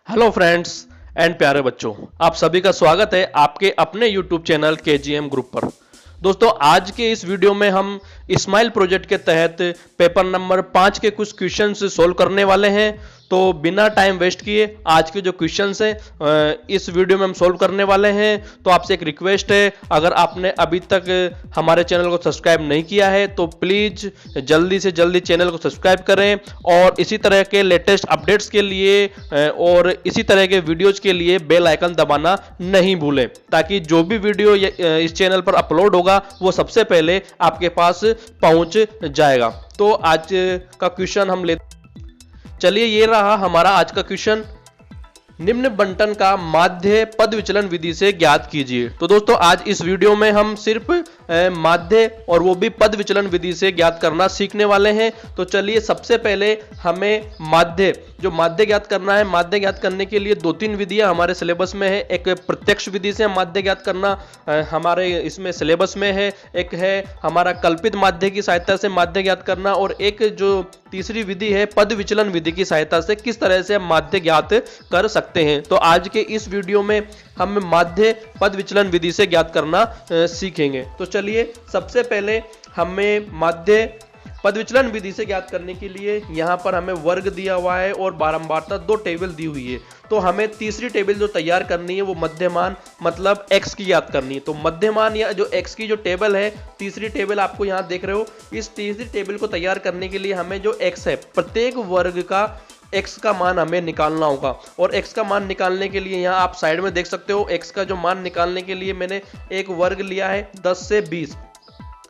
Hello friends and प्यारे बच्चों, आप सभी का स्वागत है आपके अपने यूट्यूब चैनल केजीएम ग्रुप पर। दोस्तों, आज के इस वीडियो में हम स्माइल प्रोजेक्ट के तहत पेपर नंबर 5 के कुछ क्वेश्चंस सोल्व करने वाले हैं। तो बिना टाइम वेस्ट किए आज के जो क्वेश्चंस हैं इस वीडियो में हम सोल्व करने वाले हैं। तो आपसे एक रिक्वेस्ट है, अगर आपने अभी तक हमारे चैनल को सब्सक्राइब नहीं किया है तो प्लीज जल्दी से जल्दी चैनल को सब्सक्राइब करें और इसी तरह के लेटेस्ट अपडेट्स के लिए और इसी तरह के वीडियोज के लिए बेल आइकन दबाना नहीं भूलें, ताकि जो भी वीडियो इस चैनल पर अपलोड होगा वो सबसे पहले आपके पास पहुंच जाएगा। तो आज का क्वेश्चन हम लेते, चलिए ये रहा हमारा आज का क्वेश्चन। निम्न बंटन का माध्य पद विचलन विधि से ज्ञात कीजिए। तो दोस्तों, आज इस वीडियो में हम सिर्फ माध्य और वो भी पद विचलन विधि से ज्ञात करना सीखने वाले हैं। तो चलिए सबसे पहले हमें माध्य ज्ञात करना है। माध्य ज्ञात करने के लिए 2-3 विधियां हमारे सिलेबस में है। एक प्रत्यक्ष विधि से माध्य ज्ञात करना हमारे इसमें सिलेबस में है, एक है हमारा कल्पित माध्य की सहायता से माध्य ज्ञात करना, और एक जो तीसरी विधि है पद विचलन विधि की सहायता से किस तरह से माध्य ज्ञात कर सकते हैं। तो आज के इस वीडियो में हम माध्य पद विचलन विधि से ज्ञात करना सीखेंगे। तो चलिए सबसे पहले हमें माध्य पद विचलन विधि से ज्ञात करने के लिए यहाँ पर हमें वर्ग दिया हुआ है और बारंबारता 2 टेबल दी हुई है। तो हमें तीसरी टेबल जो तैयार करनी है वो मध्यमान मतलब x की ज्ञात करनी है। तो मध्यमान या जो x की जो टेबल है, तीसरी टेबल आपको यहाँ देख रहे हो, इस तीसरी टेबल को तैयार करने के लिए हमें जो x है प्रत्येक वर्ग का x का मान हमें निकालना होगा। और x का मान निकालने के लिए यहाँ आप साइड में देख सकते हो, x का जो मान निकालने के लिए मैंने एक वर्ग लिया है 10 से 20।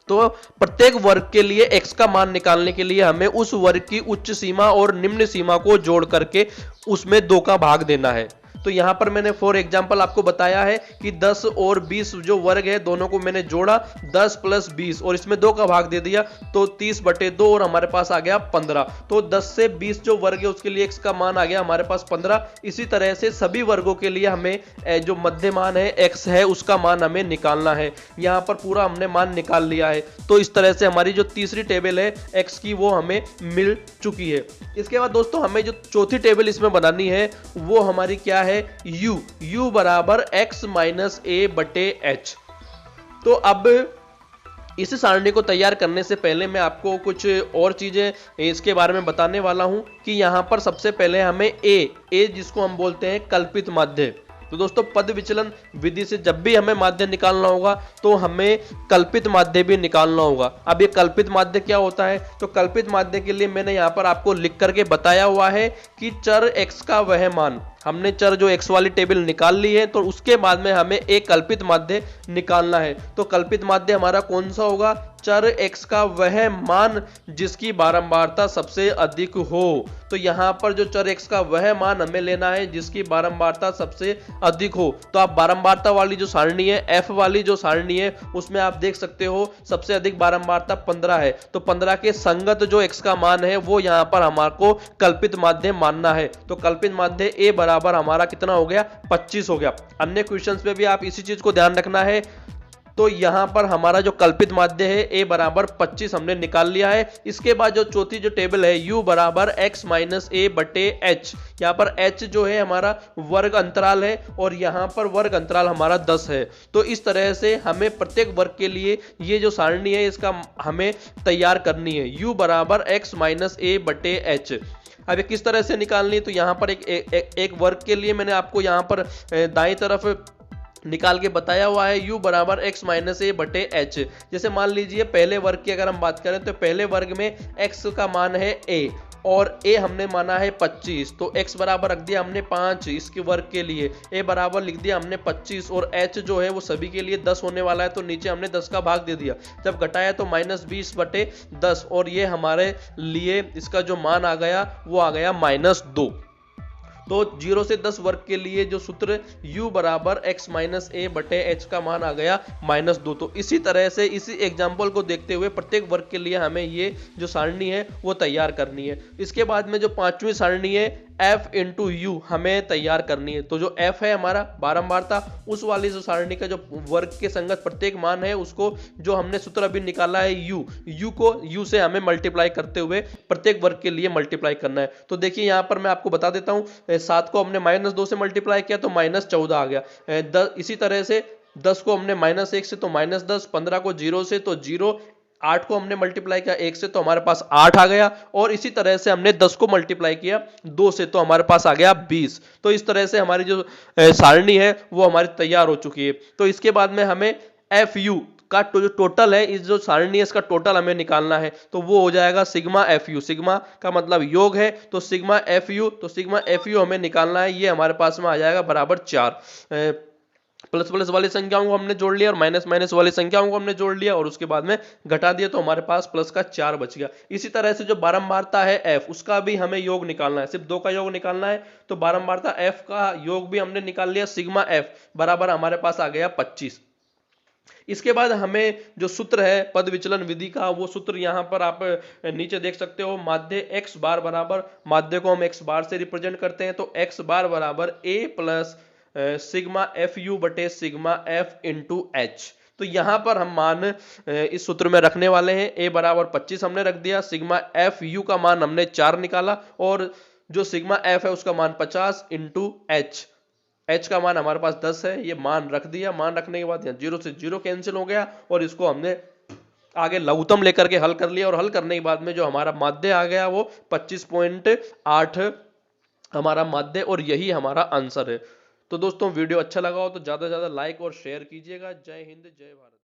तो प्रत्येक वर्ग के लिए x का मान निकालने के लिए हमें उस वर्ग की उच्च सीमा और निम्न सीमा को जोड़ करके उसमें 2 का भाग देना है। तो यहां पर मैंने फॉर एग्जांपल आपको बताया है कि 10 और 20 जो वर्ग है दोनों को मैंने जोड़ा, 10 + 20 और इसमें 2 का भाग दे दिया, तो 30/2 और हमारे पास आ गया 15। तो 10 से 20 जो वर्ग है उसके लिए x का मान आ गया हमारे पास 15। इसी तरह से सभी वर्गों के लिए हमें जो मध्यमान है x है उसका मान हमें निकालना है। यहाँ पर पूरा हमने मान निकाल लिया है। तो इस तरह से हमारी जो तीसरी टेबल है x की वो हमें मिल चुकी है। इसके बाद दोस्तों हमें जो चौथी टेबल इसमें बनानी है वो हमारी क्या है, u बराबर x माइनस a बटे h। तो अब इस सारणी को तैयार करने से पहले मैं आपको कुछ और चीजें इसके बारे में बताने वाला हूं कि यहां पर सबसे पहले हमें a जिसको हम बोलते हैं कल्पित माध्य। तो दोस्तों, पद विचलन विधि से जब भी हमें माध्य निकालना होगा तो हमें कल्पित माध्य भी निकालना होगा। अब ये कल्पित माध्य क्या होता है, तो कल्पित माध्य के लिए मैंने यहाँ पर आपको लिख करके बताया हुआ है कि चर x का वह मान, हमने चर जो x वाली टेबल निकाल ली है, तो उसके बाद में हमें एक कल्पित माध्य निकालना है। तो कल्पित माध्य हमारा कौन सा होगा, चर x का वह मान जिसकी बारंबारता सबसे अधिक हो। तो यहाँ पर जो चर x का वह मान हमें लेना है जिसकी बारंबारता सबसे अधिक हो। तो आप बारंबारता वाली जो सारणी है, f वाली जो सारणी है, उसमें आप देख सकते हो सबसे अधिक बारंबारता 15 है। तो 15 के संगत जो x का मान है वो यहाँ पर हमारे को कल्पित माध्य मानना है। तो कल्पित माध्य a बराबर हमारा कितना हो गया, 25 हो गया। अन्य क्वेश्चंस में भी आप इसी चीज को ध्यान रखना है। तो यहां पर हमारा जो कल्पित माध्य है a बराबर 25 हमने निकाल लिया है। इसके बाद जो चौथी जो टेबल है u बराबर x माइनस a बटे h, यहाँ पर h जो है हमारा वर्ग अंतराल है और यहाँ पर वर्ग अंतराल हमारा 10 है। तो इस तरह से हमें प्रत्येक वर्ग के लिए ये जो सारणी है इसका हमें तैयार करनी है, u बराबर x माइनस a बटे h। अब ये किस तरह से निकालनी है, तो यहाँ पर एक वर्ग के लिए मैंने आपको यहाँ पर दाईं तरफ निकाल के बताया हुआ है u बराबर x माइनस a बटे h। जैसे मान लीजिए पहले वर्ग की अगर हम बात करें तो पहले वर्ग में x का मान है a और a हमने माना है 25। तो x बराबर रख दिया हमने 5 इसके वर्ग के लिए, a बराबर लिख दिया हमने 25 और h जो है वो सभी के लिए 10 होने वाला है। तो नीचे हमने 10 का भाग दे दिया, जब घटाया तो -20/10 और ये हमारे लिए इसका जो मान आ गया वो आ गया -2। तो 0 से 10 वर्ग के लिए जो सूत्र u बराबर x माइनस a बटे h का मान आ गया -2। तो इसी तरह से इसी एग्जाम्पल को देखते हुए प्रत्येक वर्ग के लिए हमें ये जो सारणी है वो तैयार करनी है। इसके बाद में जो पांचवी सारणी है F इंटू यू हमें तैयार करनी है। तो जो F है हमारा बारंबारता, उस वाली जो सारणी का जो वर्ग के संगत प्रत्येक मान है उसको जो हमने सूत्र अभी निकाला है यू को यू से हमें मल्टीप्लाई करते हुए प्रत्येक वर्ग के लिए मल्टीप्लाई करना है। तो देखिए यहाँ पर मैं आपको बता देता हूँ, 7 को हमने -2 से मल्टीप्लाई किया तो -14 आ गया। इसी तरह से 10 को हमने -1 से तो -10, 15 को 0 से तो 0, 8 को हमने मल्टीप्लाई किया 1 से तो हमारे पास 8 आ गया, और इसी तरह से हमने 10 को मल्टीप्लाई किया 2 से तो हमारे पास आ गया 20। तो इस तरह से हमारी जो सारणी है वो हमारी तैयार हो चुकी है। तो इसके बाद में हमें एफ यू का जो टोटल है, इस जो सारणी है इसका टोटल हमें निकालना है। तो वो हो जाएगा सिग्मा एफ यू, सिग्मा का मतलब योग है, तो सिग्मा एफ यू, तो सिग्मा एफ यू हमें निकालना है। ये हमारे पास में आ जाएगा बराबर 4। प्लस प्लस वाली संख्याओं को हमने जोड़ लिया और माइनस माइनस वाली संख्याओं को हमने जोड़ लिया और उसके बाद में घटा दिया, तो हमारे पास प्लस का 4 बच गया। इसी तरह से जो बारंबारता है f, उसका भी हमें योग निकालना है, सिर्फ 2 का योग निकालना है। तो बारंबारता f का योग भी हमने निकाल लिया, सिग्मा f बराबर हमारे पास आ गया 25। इसके बाद हमें जो सूत्र है पद विचलन विधि का, वो सूत्र यहाँ पर आप नीचे देख सकते हो। माध्य x बार बराबर, माध्य को हम x बार से रिप्रेजेंट करते हैं, तो x बार बराबर a plus sigma F you बटे सिग्मा एफ इंटू एच। तो यहां पर हम मान इस सूत्र में रखने वाले हैं। a बराबर 25 हमने रख दिया, सिग्मा एफ यू का मान हमने 4 निकाला, और जो सिग्मा एफ है उसका मान 50 इंटू एच का मान हमारे पास 10 है, ये मान रख दिया। मान रखने के बाद यहाँ 0 से 0 कैंसिल हो गया, और इसको हमने आगे लघुत्तम लेकर के हल कर लिया, और हल करने के बाद में जो हमारा माध्य आ गया वो 25.8 हमारा माध्य, और यही हमारा आंसर है। तो दोस्तों वीडियो अच्छा लगा हो तो ज्यादा से ज्यादा लाइक और शेयर कीजिएगा। जय हिंद, जय भारत।